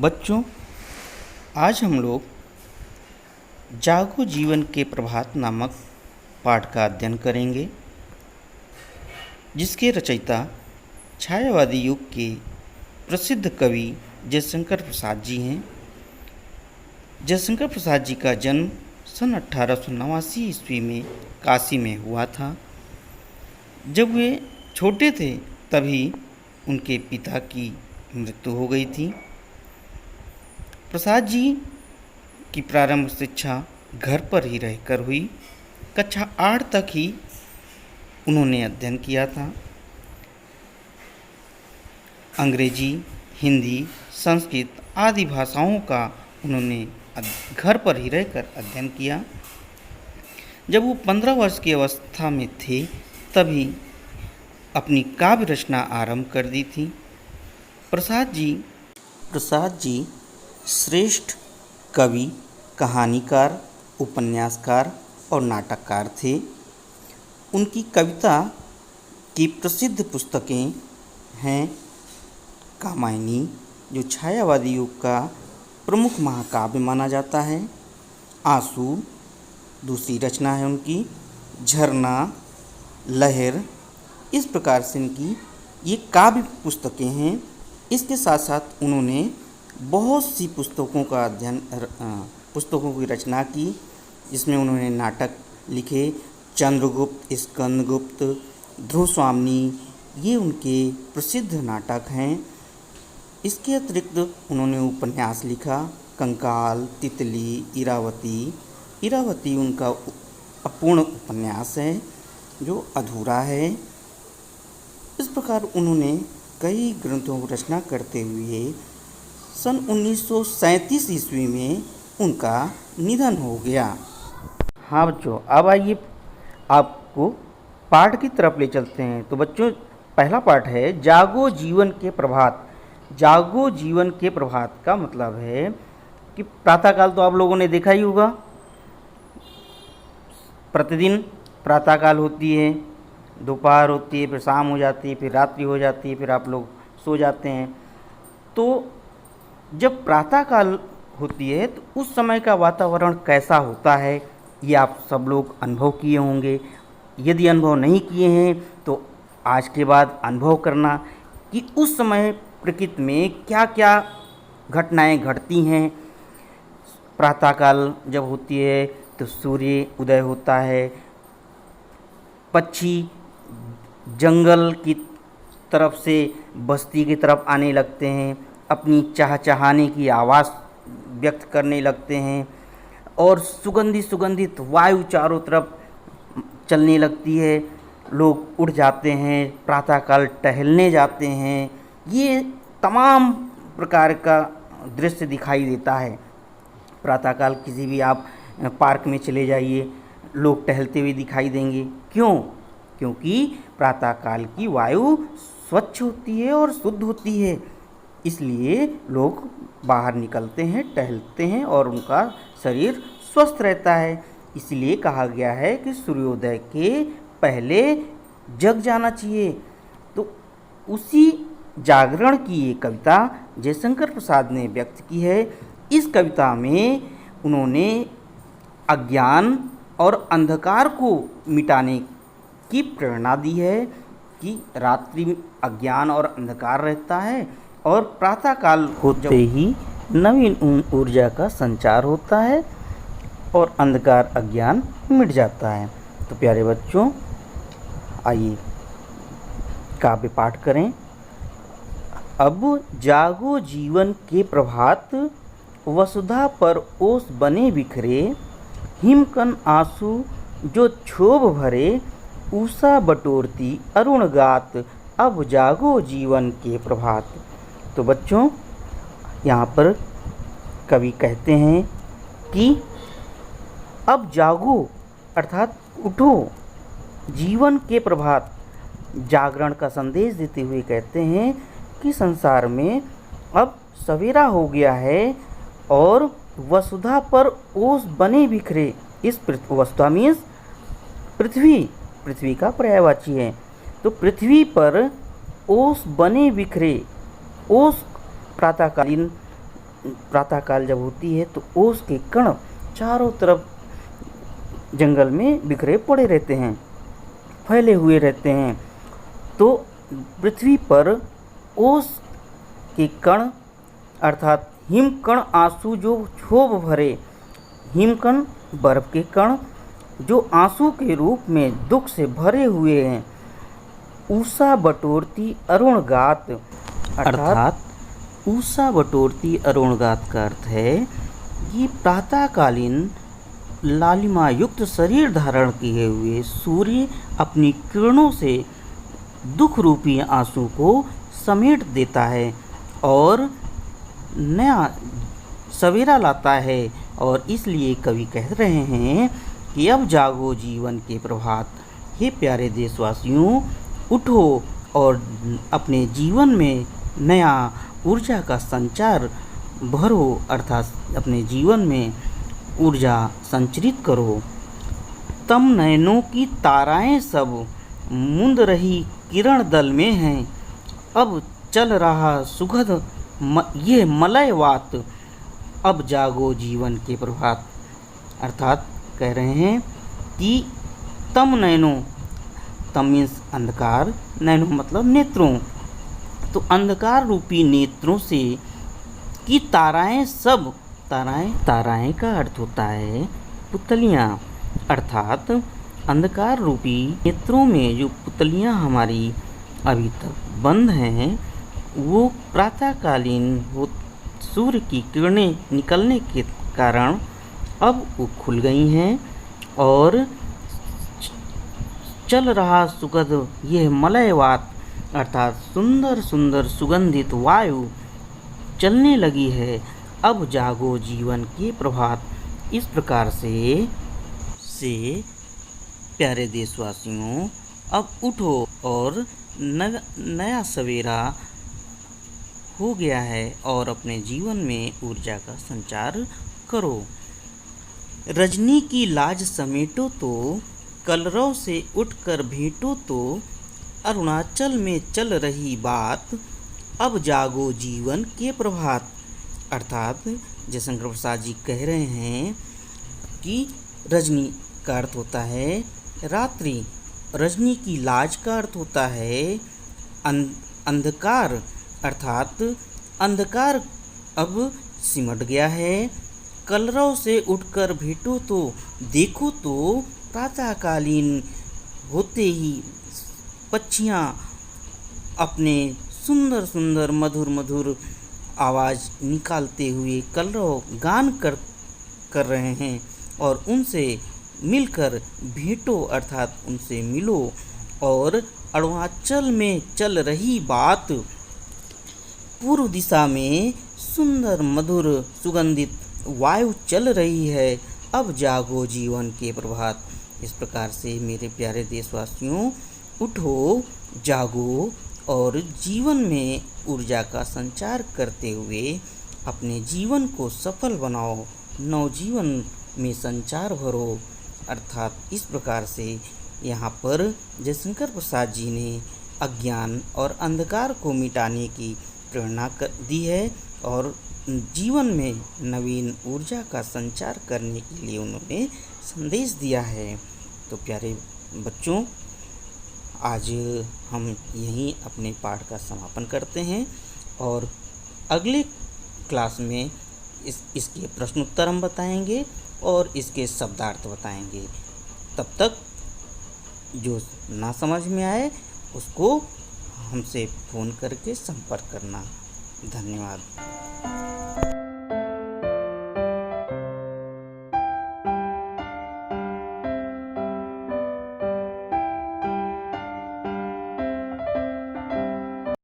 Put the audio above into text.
बच्चों, आज हम लोग जागो जीवन के प्रभात नामक पाठ का अध्ययन करेंगे, जिसके रचयिता छायावादी युग के प्रसिद्ध कवि जयशंकर प्रसाद जी हैं। जयशंकर प्रसाद जी का जन्म सन 1889 ईस्वी में काशी में हुआ था। जब वे छोटे थे तभी उनके पिता की मृत्यु हो गई थी। प्रसाद जी की प्रारंभ शिक्षा घर पर ही रहकर हुई। कक्षा 8 तक ही उन्होंने अध्ययन किया था। अंग्रेजी, हिंदी, संस्कृत आदि भाषाओं का उन्होंने घर पर ही रहकर अध्ययन किया। जब वो 15 वर्ष की अवस्था में थे तभी अपनी काव्य रचना आरंभ कर दी थी। प्रसाद जी श्रेष्ठ कवि, कहानीकार, उपन्यासकार और नाटककार थे। उनकी कविता की प्रसिद्ध पुस्तकें हैं कामायनी, जो छायावादी युग का प्रमुख महाकाव्य माना जाता है। आंसू दूसरी रचना है उनकी, झरना, लहर, इस प्रकार से इनकी ये काव्य पुस्तकें हैं। इसके साथ साथ उन्होंने बहुत सी पुस्तकों की रचना की, जिसमें उन्होंने नाटक लिखे। चंद्रगुप्त, स्कंदगुप्त, ध्रुव स्वामिनी, ये उनके प्रसिद्ध नाटक हैं। इसके अतिरिक्त उन्होंने उपन्यास लिखा, कंकाल, तितली, इरावती उनका अपूर्ण उपन्यास है जो अधूरा है। इस प्रकार उन्होंने कई ग्रंथों की रचना करते हुए सन 1937 ईस्वी में उनका निधन हो गया। हाँ बच्चों, अब आइए आपको पाठ की तरफ ले चलते हैं। तो बच्चों, पहला पाठ है जागो जीवन के प्रभात। जागो जीवन के प्रभात का मतलब है कि प्रातःकाल तो आप लोगों ने देखा ही होगा। प्रतिदिन प्रातःकाल होती है, दोपहर होती है, फिर शाम हो जाती है, फिर रात्रि हो जाती है, फिर आप लोग सो जाते हैं। तो जब प्रातःकाल होती है तो उस समय का वातावरण कैसा होता है, ये आप सब लोग अनुभव किए होंगे। यदि अनुभव नहीं किए हैं तो आज के बाद अनुभव करना कि उस समय प्रकृति में क्या क्या घटनाएं घटती हैं। प्रातःकाल जब होती है तो सूर्य उदय होता है, पक्षी जंगल की तरफ से बस्ती की तरफ आने लगते हैं, अपनी चहचहाने की आवाज़ व्यक्त करने लगते हैं और सुगंधित वायु चारों तरफ चलने लगती है। लोग उठ जाते हैं, प्रातःकाल टहलने जाते हैं। ये तमाम प्रकार का दृश्य दिखाई देता है। प्रातःकाल किसी भी आप पार्क में चले जाइए, लोग टहलते हुए दिखाई देंगे। क्यों? क्योंकि प्रातःकाल की वायु स्वच्छ होती है और शुद्ध होती है, इसलिए लोग बाहर निकलते हैं, टहलते हैं और उनका शरीर स्वस्थ रहता है। इसलिए कहा गया है कि सूर्योदय के पहले जग जाना चाहिए। तो उसी जागरण की ये कविता जयशंकर प्रसाद ने व्यक्त की है। इस कविता में उन्होंने अज्ञान और अंधकार को मिटाने की प्रेरणा दी है कि रात्रि में अज्ञान और अंधकार रहता है और प्रातःकाल होते ही नवीन ऊर्जा का संचार होता है और अंधकार अज्ञान मिट जाता है। तो प्यारे बच्चों, आइए काव्य पाठ करें। अब जागो जीवन के प्रभात, वसुधा पर ओस बने बिखरे, हिमकन आंसू जो क्षोभ भरे, उषा बटोरती अरुण गात, अब जागो जीवन के प्रभात। तो बच्चों, यहाँ पर कवि कहते हैं कि अब जागो अर्थात उठो, जीवन के प्रभात, जागरण का संदेश देते हुए कहते हैं कि संसार में अब सवेरा हो गया है और वसुधा पर ओस बने बिखरे। इस वसुधा मीन्स पृथ्वी का पर्यायवाची है। तो पृथ्वी पर ओस बने बिखरे, ओस प्रातःकालीन प्रातःकाल जब होती है तो ओस के कण चारों तरफ जंगल में बिखरे पड़े रहते हैं, फैले हुए रहते हैं। तो पृथ्वी पर ओस के कण अर्थात हिमकण आंसू जो क्षोभ भरे हिमकण बर्फ के कण जो आंसू के रूप में दुख से भरे हुए हैं, ऊषा बटोरती अरुणगात अर्थात ऊषा बटोरती अरुणगात का अर्थ है कि प्रातःकालीन लालिमा युक्त शरीर धारण किए हुए सूर्य अपनी किरणों से दुख रूपी आंसू को समेट देता है और नया सवेरा लाता है। और इसलिए कवि कह रहे हैं कि अब जागो जीवन के प्रभात, हे प्यारे देशवासियों, उठो और अपने जीवन में नया ऊर्जा का संचार भरो अर्थात अपने जीवन में ऊर्जा संचरित करो। तम नयनों की ताराएं सब मुंद रही किरण दल में हैं, अब चल रहा सुखद ये मलयवात, अब जागो जीवन के प्रभात। अर्थात कह रहे हैं कि तम नयनों, तम मीन्स अंधकार, नयनों मतलब नेत्रों, तो अंधकार रूपी नेत्रों से कि ताराएं सब, ताराएं का अर्थ होता है पुतलियाँ, अर्थात अंधकार रूपी नेत्रों में जो पुतलियाँ हमारी अभी तक बंद हैं, वो प्रातःकालीन वो सूर्य की किरणें निकलने के कारण अब वो खुल गई हैं और चल रहा सुगंध यह मलयवात अर्थात सुंदर सुंदर सुगंधित वायु चलने लगी है। अब जागो जीवन के प्रभात। इस प्रकार से प्यारे देशवासियों, अब उठो और नया सवेरा हो गया है और अपने जीवन में ऊर्जा का संचार करो। रजनी की लाज समेटो तो, कलरव से उठकर भेंटो तो, अरुणाचल में चल रही बात, अब जागो जीवन के प्रभात। अर्थात जयशंकर प्रसाद जी कह रहे हैं कि रजनी का अर्थ होता है रात्रि, रजनी की लाज का अर्थ होता है अंधकार, अर्थात अंधकार अब सिमट गया है। कलरव से उठकर भेंटो तो, देखो तो प्रातःकालीन होते ही पक्षियाँ अपने सुंदर सुंदर मधुर मधुर आवाज़ निकालते हुए कलरव गान कर रहे हैं और उनसे मिलकर भेंटो अर्थात उनसे मिलो। और अरुणाचल में चल रही बात, पूर्व दिशा में सुंदर मधुर सुगंधित वायु चल रही है, अब जागो जीवन के प्रभात। इस प्रकार से मेरे प्यारे देशवासियों, उठो, जागो और जीवन में ऊर्जा का संचार करते हुए अपने जीवन को सफल बनाओ, नवजीवन में संचार भरो। अर्थात इस प्रकार से यहाँ पर जयशंकर प्रसाद जी ने अज्ञान और अंधकार को मिटाने की प्रेरणा दी है और जीवन में नवीन ऊर्जा का संचार करने के लिए उन्होंने संदेश दिया है। तो प्यारे बच्चों, आज हम यहीं अपने पाठ का समापन करते हैं और अगले क्लास में इसके प्रश्नोत्तर हम बताएंगे और इसके शब्दार्थ बताएंगे। तब तक जो ना समझ में आए उसको हमसे फ़ोन करके संपर्क करना। धन्यवाद।